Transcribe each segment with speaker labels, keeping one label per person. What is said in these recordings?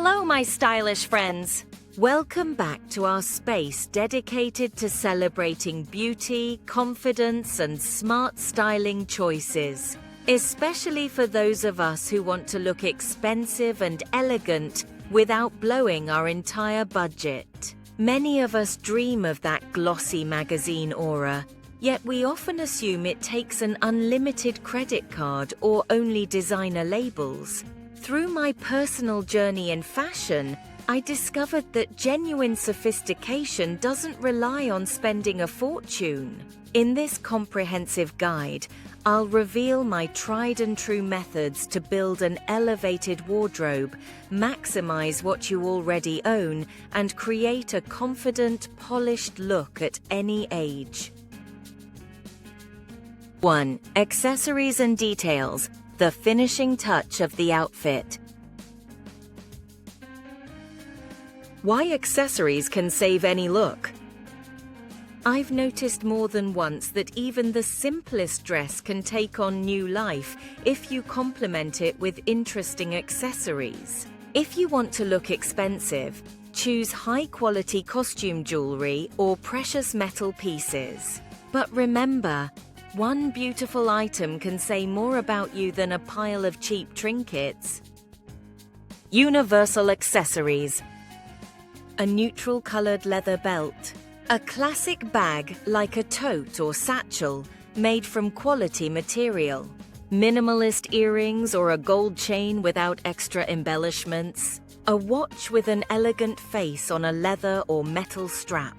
Speaker 1: Hello, my stylish friends. Welcome back to our space dedicated to celebrating beauty, confidence, and smart styling choices, especially for those of us who want to look expensive and elegant without blowing our entire budget. Many of us dream of that glossy magazine aura, yet we often assume it takes an unlimited credit card or only designer labels. Through my personal journey in fashion, I discovered that genuine sophistication doesn't rely on spending a fortune. In this comprehensive guide, I'll reveal my tried and true methods to build an elevated wardrobe, maximize what you already own, and create a confident, polished look at any age. 1. Accessories and details, the finishing touch of the outfit. Why accessories can save any look. I've noticed more than once that even the simplest dress can take on new life if you complement it with interesting accessories. If you want to look expensive, choose high-quality costume jewelry or precious metal pieces. But remember, one beautiful item can say more about you than a pile of cheap trinkets. Universal accessories. A neutral-colored leather belt. A classic bag like a tote or satchel made from quality material. Minimalist earrings or a gold chain without extra embellishments. A watch with an elegant face on a leather or metal strap.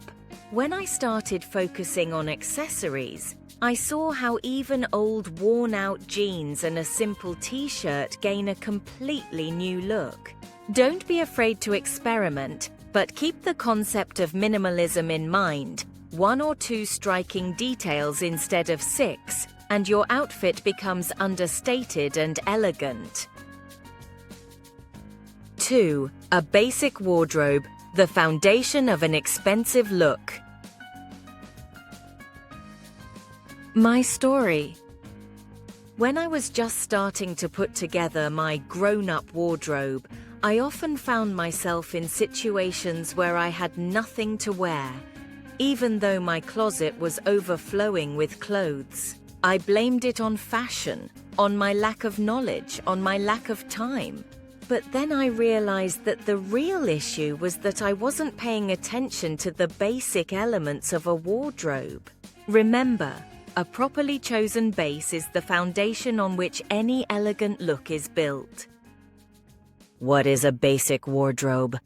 Speaker 1: When I started focusing on accessories, I saw how even old worn-out jeans and a simple t-shirt gain a completely new look. Don't be afraid to experiment, but keep the concept of minimalism in mind. 1 or 2 striking details instead of 6, and your outfit becomes understated and elegant. 2. A basic wardrobe, the foundation of an expensive look. My story. When I was just starting to put together my grown-up wardrobe, I often found myself in situations where I had nothing to wear. Even though my closet was overflowing with clothes, I blamed it on fashion, on my lack of knowledge, on my lack of time. But then I realized that the real issue was that I wasn't paying attention to the basic elements of a wardrobe. Remember, a properly chosen base is the foundation on which any elegant look is built. What is a basic wardrobe?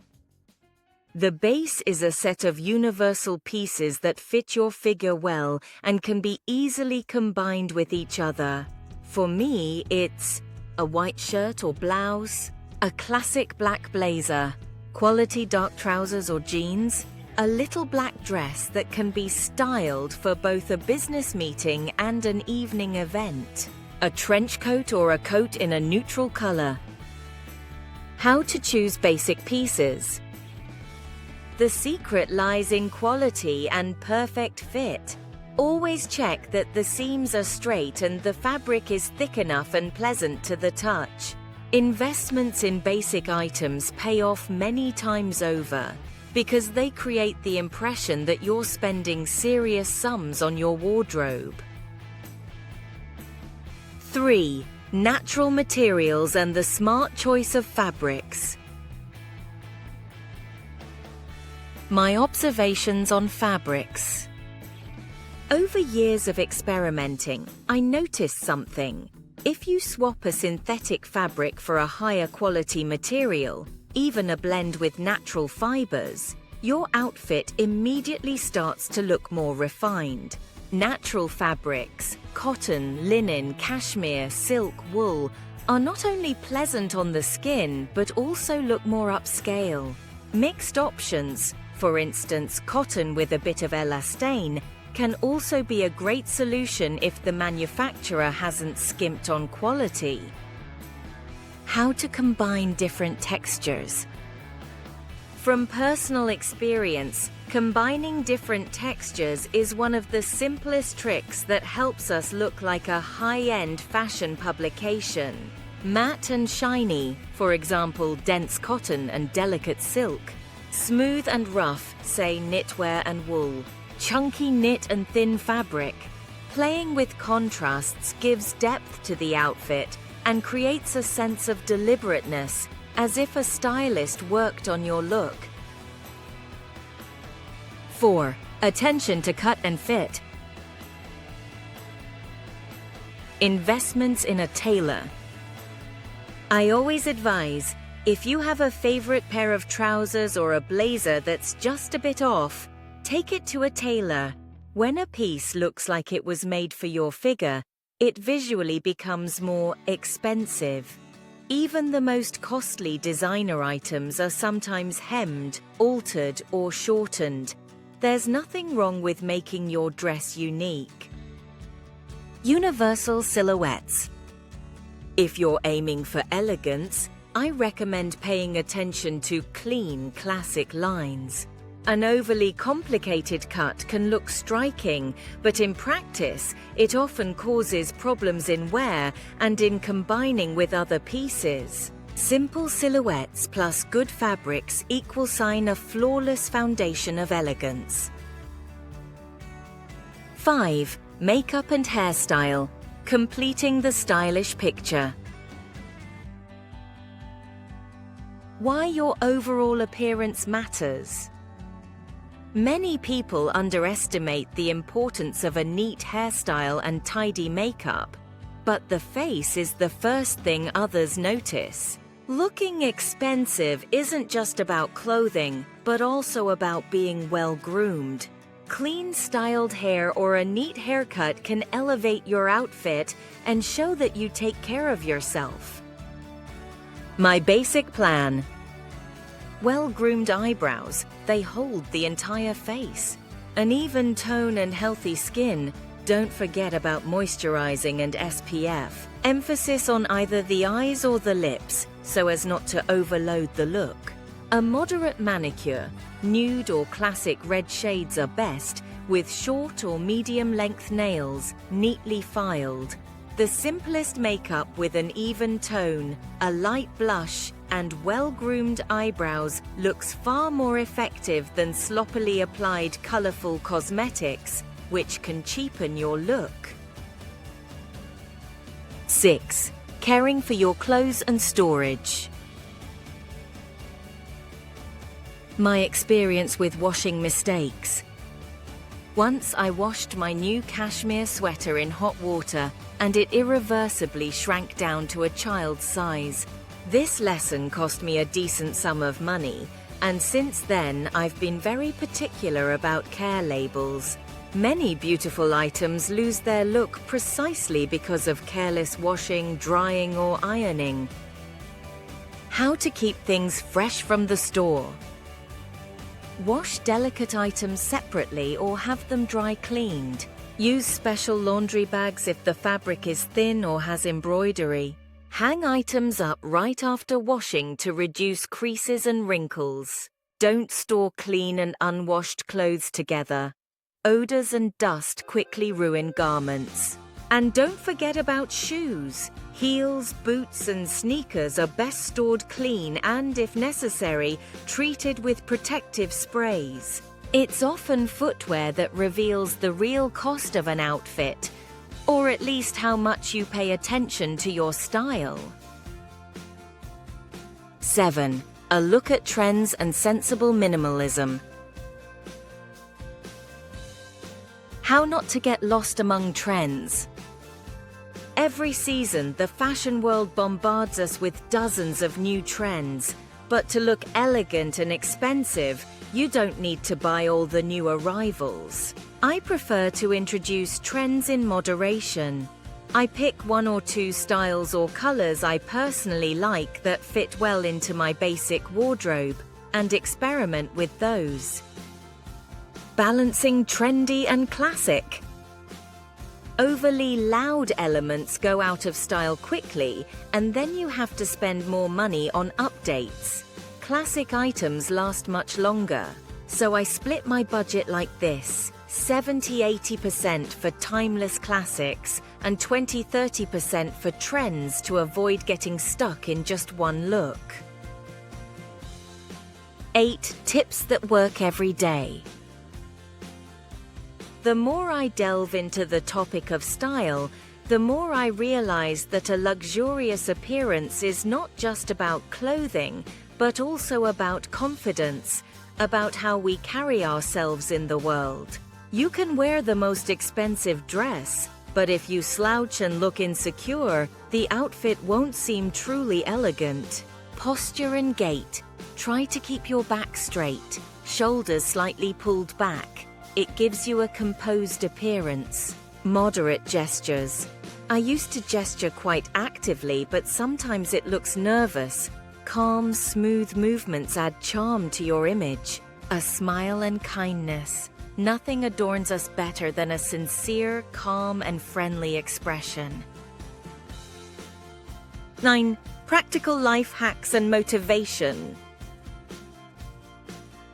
Speaker 1: The base is a set of universal pieces that fit your figure well and can be easily combined with each other. For me, it's a white shirt or blouse, a classic black blazer, quality dark trousers or jeans, a little black dress that can be styled for both a business meeting and an evening event, a trench coat or a coat in a neutral color. How to choose basic pieces. The secret lies in quality and perfect fit. Always check that the seams are straight and the fabric is thick enough and pleasant to the touch. Investments in basic items pay off many times over because they create the impression that you're spending serious sums on your wardrobe. 3. Natural materials and the smart choice of fabrics. My observations on fabrics. Over years of experimenting, I noticed something. If you swap a synthetic fabric for a higher quality material, even a blend with natural fibers, your outfit immediately starts to look more refined. Natural fabrics, cotton, linen, cashmere, silk, wool, are not only pleasant on the skin, but also look more upscale. Mixed options, for instance cotton with a bit of elastane, can also be a great solution if the manufacturer hasn't skimped on quality. How to combine different textures. From personal experience, combining different textures is one of the simplest tricks that helps us look like a high-end fashion publication. Matte and shiny, for example, dense cotton and delicate silk. Smooth and rough, say knitwear and wool. Chunky knit and thin fabric. Playing with contrasts gives depth to the outfit and creates a sense of deliberateness, as if a stylist worked on your look. 4. Attention to cut and fit. Investments in a tailor. I always advise, if you have a favorite pair of trousers or a blazer that's just a bit off, take it to a tailor. When a piece looks like it was made for your figure, it visually becomes more expensive. Even the most costly designer items are sometimes hemmed, altered, or shortened. There's nothing wrong with making your dress unique. Universal silhouettes. If you're aiming for elegance, I recommend paying attention to clean, classic lines. An overly complicated cut can look striking, but in practice, it often causes problems in wear and in combining with other pieces. Simple silhouettes plus good fabrics equal sign a flawless foundation of elegance. 5. Makeup and hairstyle, completing the stylish picture. Why your overall appearance matters. Many people underestimate the importance of a neat hairstyle and tidy makeup, but the face is the first thing others notice. Looking expensive isn't just about clothing, but also about being well-groomed. Clean, styled hair or a neat haircut can elevate your outfit and show that you take care of yourself. My basic plan. Well-groomed eyebrows, they hold the entire face. An even tone and healthy skin, don't forget about moisturizing and SPF. Emphasis on either the eyes or the lips, so as not to overload the look. A moderate manicure, nude or classic red shades are best, with short or medium-length nails, neatly filed. The simplest makeup with an even tone, a light blush, and well-groomed eyebrows looks far more effective than sloppily applied colorful cosmetics, which can cheapen your look. 6. Caring for your clothes and storage. My experience with washing mistakes. Once I washed my new cashmere sweater in hot water and it irreversibly shrank down to a child's size. This lesson cost me a decent sum of money, and since then I've been very particular about care labels. Many beautiful items lose their look precisely because of careless washing, drying, or ironing. How to keep things fresh from the store. Wash delicate items separately or have them dry cleaned. Use special laundry bags if the fabric is thin or has embroidery. Hang items up right after washing to reduce creases and wrinkles. Don't store clean and unwashed clothes together. Odors and dust quickly ruin garments. And don't forget about shoes. Heels, boots, and sneakers are best stored clean and, if necessary, treated with protective sprays. It's often footwear that reveals the real cost of an outfit, or at least how much you pay attention to your style. 7. A look at trends and sensible minimalism. How not to get lost among trends. Every season, the fashion world bombards us with dozens of new trends. But to look elegant and expensive, you don't need to buy all the new arrivals. I prefer to introduce trends in moderation. I pick 1 or 2 styles or colors I personally like that fit well into my basic wardrobe and experiment with those. Balancing trendy and classic. Overly loud elements go out of style quickly, and then you have to spend more money on updates. Classic items last much longer, so I split my budget like this: 70–80% for timeless classics, and 20–30% for trends to avoid getting stuck in just one look. 8 tips that work every day. The more I delve into the topic of style, the more I realize that a luxurious appearance is not just about clothing, but also about confidence, about how we carry ourselves in the world. You can wear the most expensive dress, but if you slouch and look insecure, the outfit won't seem truly elegant. Posture and gait. Try to keep your back straight, shoulders slightly pulled back. It gives you a composed appearance. Moderate gestures. I used to gesture quite actively, but sometimes it looks nervous. Calm, smooth movements add charm to your image. A smile and kindness. Nothing adorns us better than a sincere, calm, and friendly expression. 9. Practical life hacks and motivation.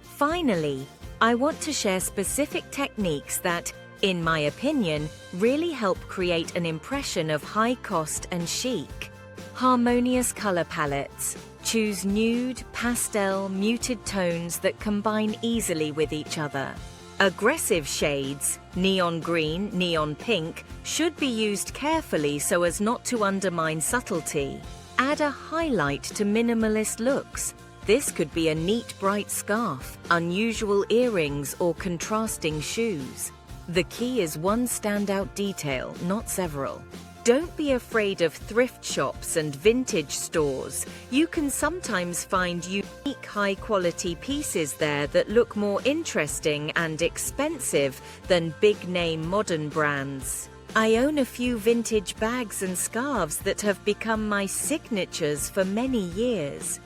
Speaker 1: Finally, I want to share specific techniques that, in my opinion, really help create an impression of high cost and chic. Harmonious color palettes. Choose nude, pastel, muted tones that combine easily with each other. Aggressive shades, neon green, neon pink, should be used carefully so as not to undermine subtlety. Add a highlight to minimalist looks. This could be a neat bright scarf, unusual earrings, or contrasting shoes. The key is one standout detail, not several. Don't be afraid of thrift shops and vintage stores. You can sometimes find unique high-quality pieces there that look more interesting and expensive than big-name modern brands. I own a few vintage bags and scarves that have become my signatures for many years.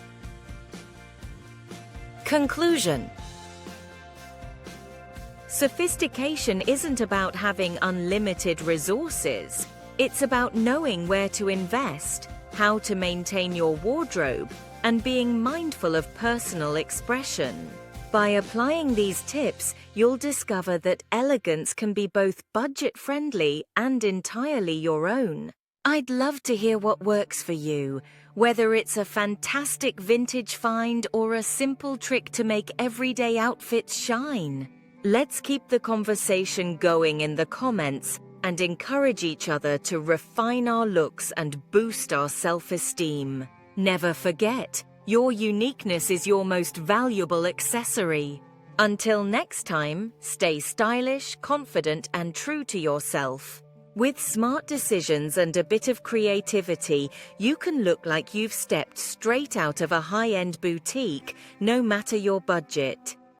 Speaker 1: Conclusion. Sophistication isn't about having unlimited resources. It's about knowing where to invest, how to maintain your wardrobe, and being mindful of personal expression. By applying these tips, you'll discover that elegance can be both budget-friendly and entirely your own. I'd love to hear what works for you, whether it's a fantastic vintage find or a simple trick to make everyday outfits shine. Let's keep the conversation going in the comments and encourage each other to refine our looks and boost our self-esteem. Never forget, your uniqueness is your most valuable accessory. Until next time, stay stylish, confident, and true to yourself. With smart decisions and a bit of creativity, you can look like you've stepped straight out of a high-end boutique, no matter your budget.